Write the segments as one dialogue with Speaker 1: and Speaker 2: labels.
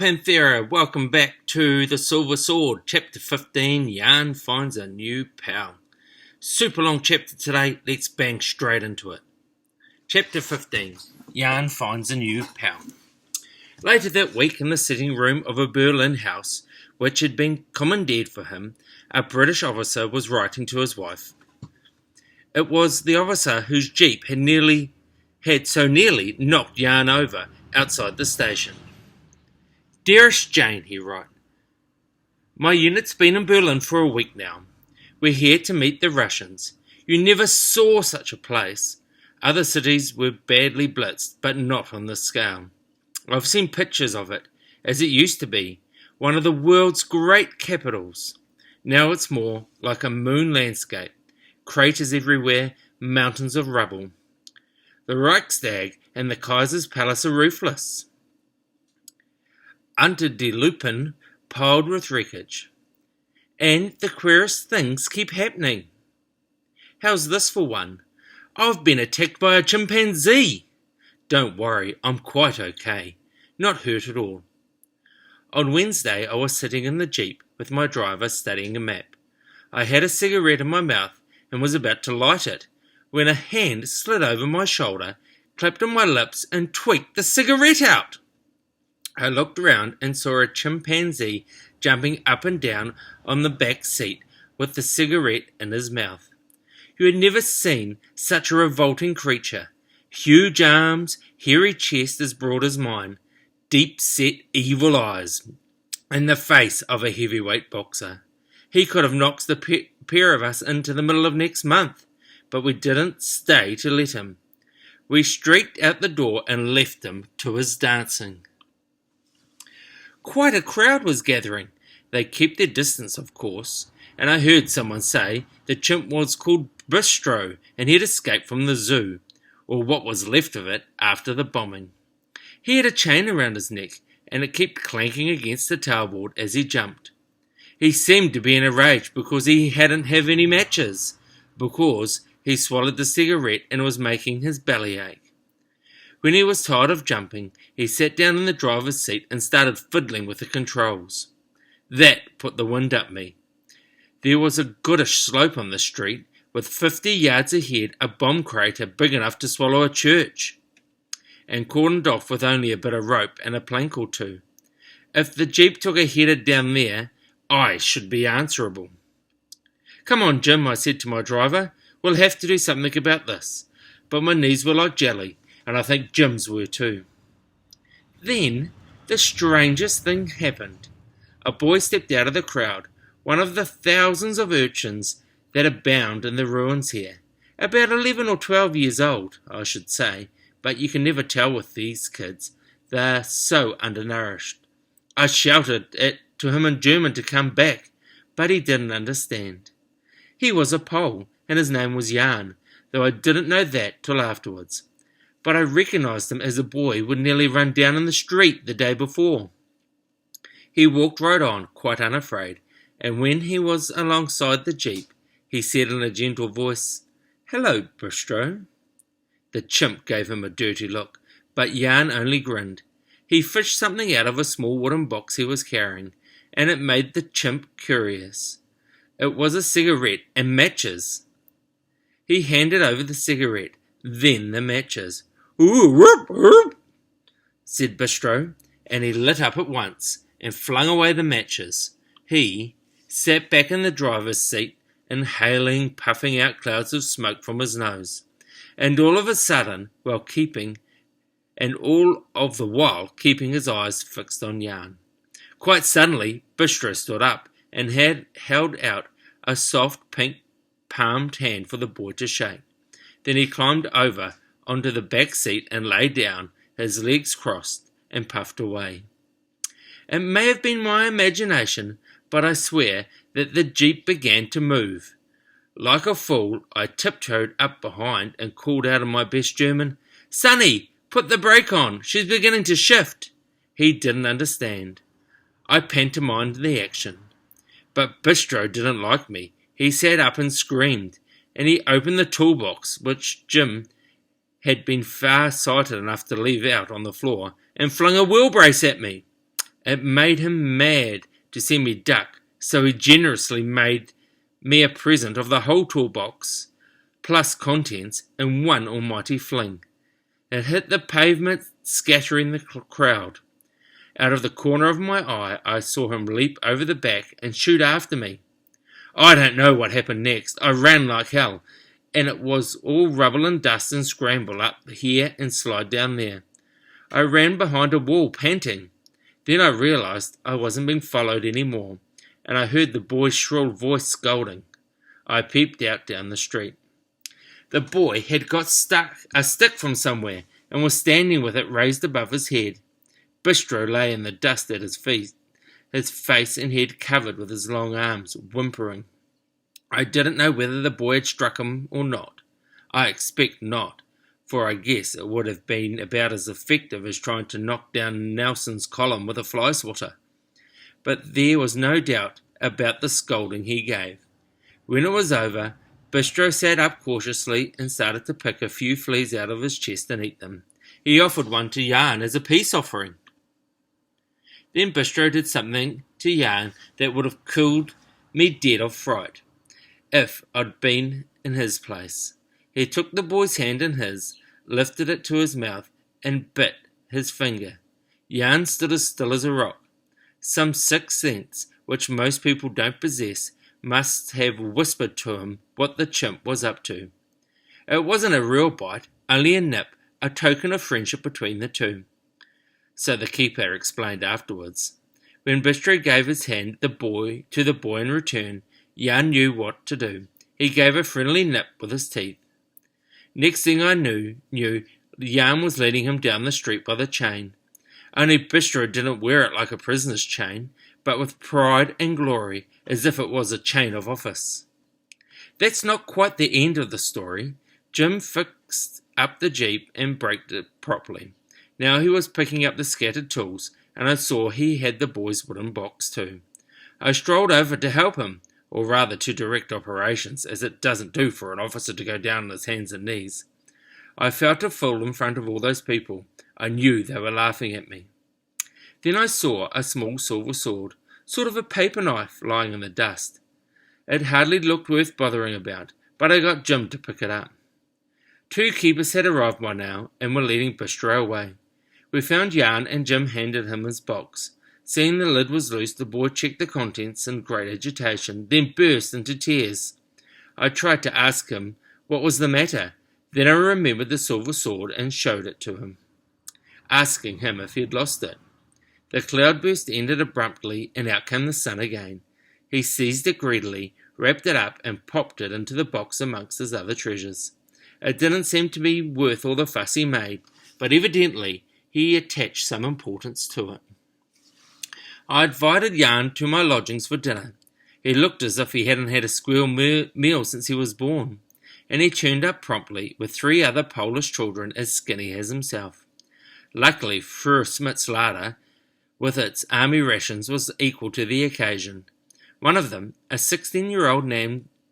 Speaker 1: Panthera, welcome back to The Silver Sword, Chapter 15, Jan Finds a New Pal. Super long chapter today, let's bang straight into it. Chapter 15, Jan Finds a New Pal. Later that week, in the sitting room of a Berlin house, which had been commandeered for him, a British officer was writing to his wife. It was the officer whose jeep had so nearly knocked Jan over outside the station. Dearest Jane, he wrote, my unit's been in Berlin for a week now. We're here to meet the Russians. You never saw such a place. Other cities were badly blitzed, but not on this scale. I've seen pictures of it, as it used to be, one of the world's great capitals. Now it's more like a moon landscape, craters everywhere, mountains of rubble. The Reichstag and the Kaiser's palace are roofless. Unter die Lupen piled with wreckage. And the queerest things keep happening. How's this for one? I've been attacked by a chimpanzee. Don't worry, I'm quite okay. Not hurt at all. On Wednesday, I was sitting in the jeep with my driver studying a map. I had a cigarette in my mouth and was about to light it when a hand slid over my shoulder, clapped on my lips and tweaked the cigarette out. I looked around and saw a chimpanzee jumping up and down on the back seat with the cigarette in his mouth. You had never seen such a revolting creature. Huge arms, hairy chest as broad as mine, deep-set evil eyes, and the face of a heavyweight boxer. He could have knocked the pair of us into the middle of next month, but we didn't stay to let him. We streaked out the door and left him to his dancing. Quite a crowd was gathering. They kept their distance, of course, and I heard someone say the chimp was called Bistro and he'd escaped from the zoo, or what was left of it after the bombing. He had a chain around his neck, and it kept clanking against the tailboard as he jumped. He seemed to be in a rage because he hadn't have any matches, because he swallowed the cigarette and was making his belly ache. When he was tired of jumping, he sat down in the driver's seat and started fiddling with the controls. That put the wind up me. There was a goodish slope on the street, with 50 yards ahead a bomb crater big enough to swallow a church, and cordoned off with only a bit of rope and a plank or two. If the jeep took a header down there, I should be answerable. Come on, Jim, I said to my driver. We'll have to do something about this. But my knees were like jelly, and I think Jim's were too. Then the strangest thing happened. A boy stepped out of the crowd, one of the thousands of urchins that abound in the ruins here. About 11 or 12 years old, I should say, but you can never tell with these kids. They're so undernourished. I shouted to him in German to come back, but he didn't understand. He was a Pole, and his name was Jan, though I didn't know that till afterwards. But I recognized him as a boy would nearly run down in the street the day before. He walked right on, quite unafraid, and when he was alongside the jeep, he said in a gentle voice, "Hello, Bistro." The chimp gave him a dirty look, but Jan only grinned. He fished something out of a small wooden box he was carrying, and it made the chimp curious. It was a cigarette and matches. He handed over the cigarette, then the matches. "Ooh, whoop, whoop," said Bistro, and he lit up at once and flung away the matches. He sat back in the driver's seat, inhaling, puffing out clouds of smoke from his nose, and all of a sudden, all of the while keeping his eyes fixed on Jan. Quite suddenly, Bistro stood up and had held out a soft pink palmed hand for the boy to shake. Then he climbed over onto the back seat and lay down, his legs crossed, and puffed away. It may have been my imagination, but I swear that the jeep began to move. Like a fool, I tiptoed up behind and called out in my best German, "Sonny, put the brake on, she's beginning to shift." He didn't understand. I pantomimed the action. But Bistro didn't like me. He sat up and screamed, and he opened the toolbox, which Jim had been far-sighted enough to leave out on the floor, and flung a wheel brace at me. It made him mad to see me duck, so he generously made me a present of the whole toolbox, plus contents, in one almighty fling. It hit the pavement, scattering the crowd. Out of the corner of my eye, I saw him leap over the back and shoot after me. I don't know what happened next. I ran like hell, and it was all rubble and dust and scramble up here and slide down there. I ran behind a wall, panting. Then I realized I wasn't being followed any more, and I heard the boy's shrill voice scolding. I peeped out down the street. The boy had got a stick from somewhere and was standing with it raised above his head. Bistro lay in the dust at his feet, his face and head covered with his long arms, whimpering. I didn't know whether the boy had struck him or not. I expect not, for I guess it would have been about as effective as trying to knock down Nelson's column with a fly swatter. But there was no doubt about the scolding he gave. When it was over, Bistro sat up cautiously and started to pick a few fleas out of his chest and eat them. He offered one to Jan as a peace offering. Then Bistro did something to Jan that would have killed me dead of fright if I'd been in his place. He took the boy's hand in his, lifted it to his mouth, and bit his finger. Jan stood as still as a rock. Some sixth sense, which most people don't possess, must have whispered to him what the chimp was up to. It wasn't a real bite, only a nip, a token of friendship between the two. So the keeper explained afterwards. When Bistro gave his hand to the boy in return, Jan knew what to do. He gave a friendly nip with his teeth. Next thing I knew, Jan was leading him down the street by the chain. Only Bistro didn't wear it like a prisoner's chain, but with pride and glory, as if it was a chain of office. That's not quite the end of the story. Jim fixed up the jeep and braked it properly. Now he was picking up the scattered tools, and I saw he had the boy's wooden box too. I strolled over to help him, or rather to direct operations, as it doesn't do for an officer to go down on his hands and knees. I felt a fool in front of all those people. I knew they were laughing at me. Then I saw a small silver sword, sort of a paper knife, lying in the dust. It hardly looked worth bothering about, but I got Jim to pick it up. 2 keepers had arrived by now, and were leading Bistro away. We found Jan, and Jim handed him his box. Seeing the lid was loose, the boy checked the contents in great agitation, then burst into tears. I tried to ask him what was the matter. Then I remembered the silver sword and showed it to him, asking him if he had lost it. The cloudburst ended abruptly, and out came the sun again. He seized it greedily, wrapped it up, and popped it into the box amongst his other treasures. It didn't seem to be worth all the fuss he made, but evidently he attached some importance to it. I invited Jan to my lodgings for dinner. He looked as if he hadn't had a squirrel meal since he was born, and he turned up promptly with 3 other Polish children as skinny as himself. Luckily, Frau Schmidt's larder, with its army rations, was equal to the occasion. One of them, a 16-year-old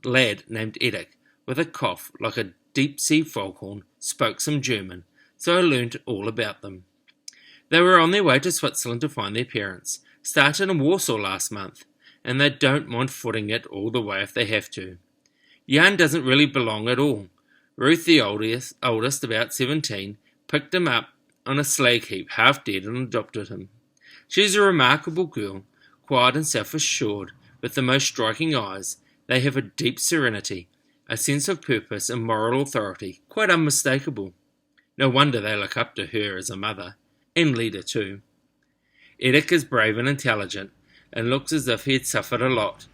Speaker 1: lad named Edith, with a cough like a deep-sea foghorn, spoke some German, so I learnt all about them. They were on their way to Switzerland to find their parents, started in Warsaw last month, and they don't mind footing it all the way if they have to. Jan doesn't really belong at all. Ruth, the oldest, about 17, picked him up on a slag heap, half dead, and adopted him. She's a remarkable girl, quiet and self-assured, with the most striking eyes. They have a deep serenity, a sense of purpose and moral authority, quite unmistakable. No wonder they look up to her as a mother, and leader too. Edith is brave and intelligent, and looks as if he had suffered a lot.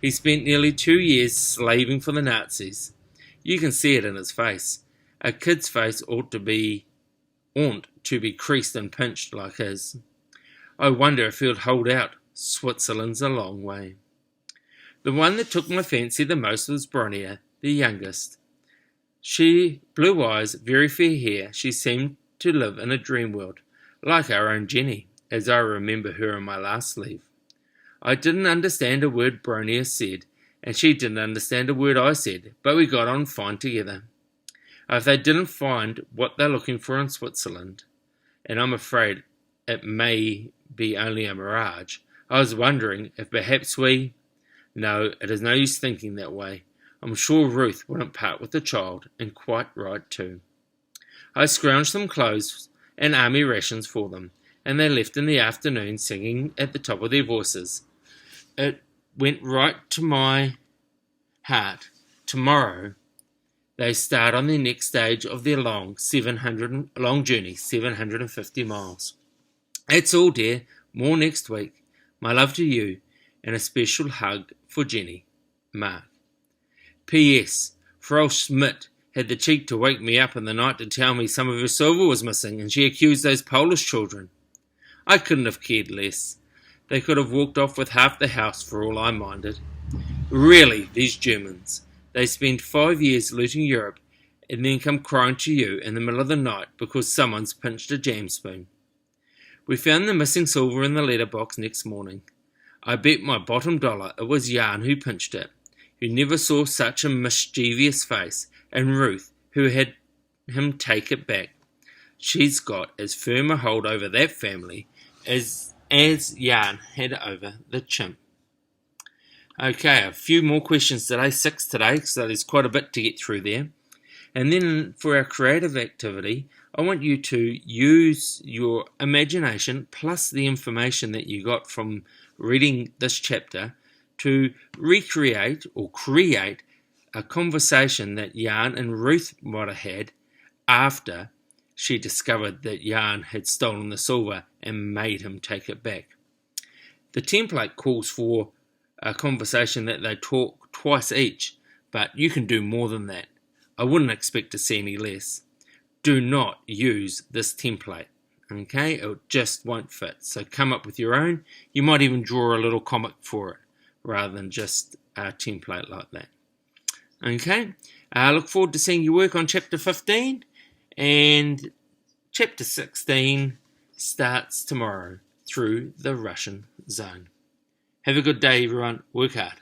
Speaker 1: He spent nearly 2 years slaving for the Nazis. You can see it in his face. A kid's face ought to be creased and pinched like his. I wonder if he'll hold out. Switzerland's a long way. The one that took my fancy the most was Bronia, the youngest. She, blue eyes, very fair hair, she seemed to live in a dream world, like our own Ginny, as I remember her in my last leave. I didn't understand a word Bronia said, and she didn't understand a word I said, but we got on fine together. If they didn't find what they're looking for in Switzerland, and I'm afraid it may be only a mirage. I was wondering if perhaps No, it is no use thinking that way. I'm sure Ruth wouldn't part with the child, and quite right too. I scrounged some clothes and army rations for them, and they left in the afternoon singing at the top of their voices. It went right to my heart. Tomorrow they start on their next stage of their long journey, 750 miles. That's all, dear. More next week. My love to you, and a special hug for Ginny. Mark. P.S. Frau Schmidt had the cheek to wake me up in the night to tell me some of her silver was missing, and she accused those Polish children. I couldn't have cared less. They could have walked off with half the house for all I minded. Really, these Germans. They spend 5 years looting Europe and then come crying to you in the middle of the night because someone's pinched a jam spoon. We found the missing silver in the letterbox next morning. I bet my bottom dollar it was Jan who pinched it, who never saw such a mischievous face, and Ruth, who had him take it back. She's got as firm a hold over that family as Jan had over the chimp. Okay, a few more questions today, 6 today, so there's quite a bit to get through there. And then for our creative activity, I want you to use your imagination plus the information that you got from reading this chapter to recreate or create a conversation that Jan and Ruth might have had after she discovered that Jan had stolen the silver and made him take it back. The template calls for a conversation that they talk twice each, but you can do more than that. I wouldn't expect to see any less. Do not use this template, okay? It just won't fit. So come up with your own. You might even draw a little comic for it rather than just a template like that. Okay? I look forward to seeing you work on Chapter 15, and Chapter 16 starts tomorrow through the Russian zone. Have a good day, everyone. Work hard.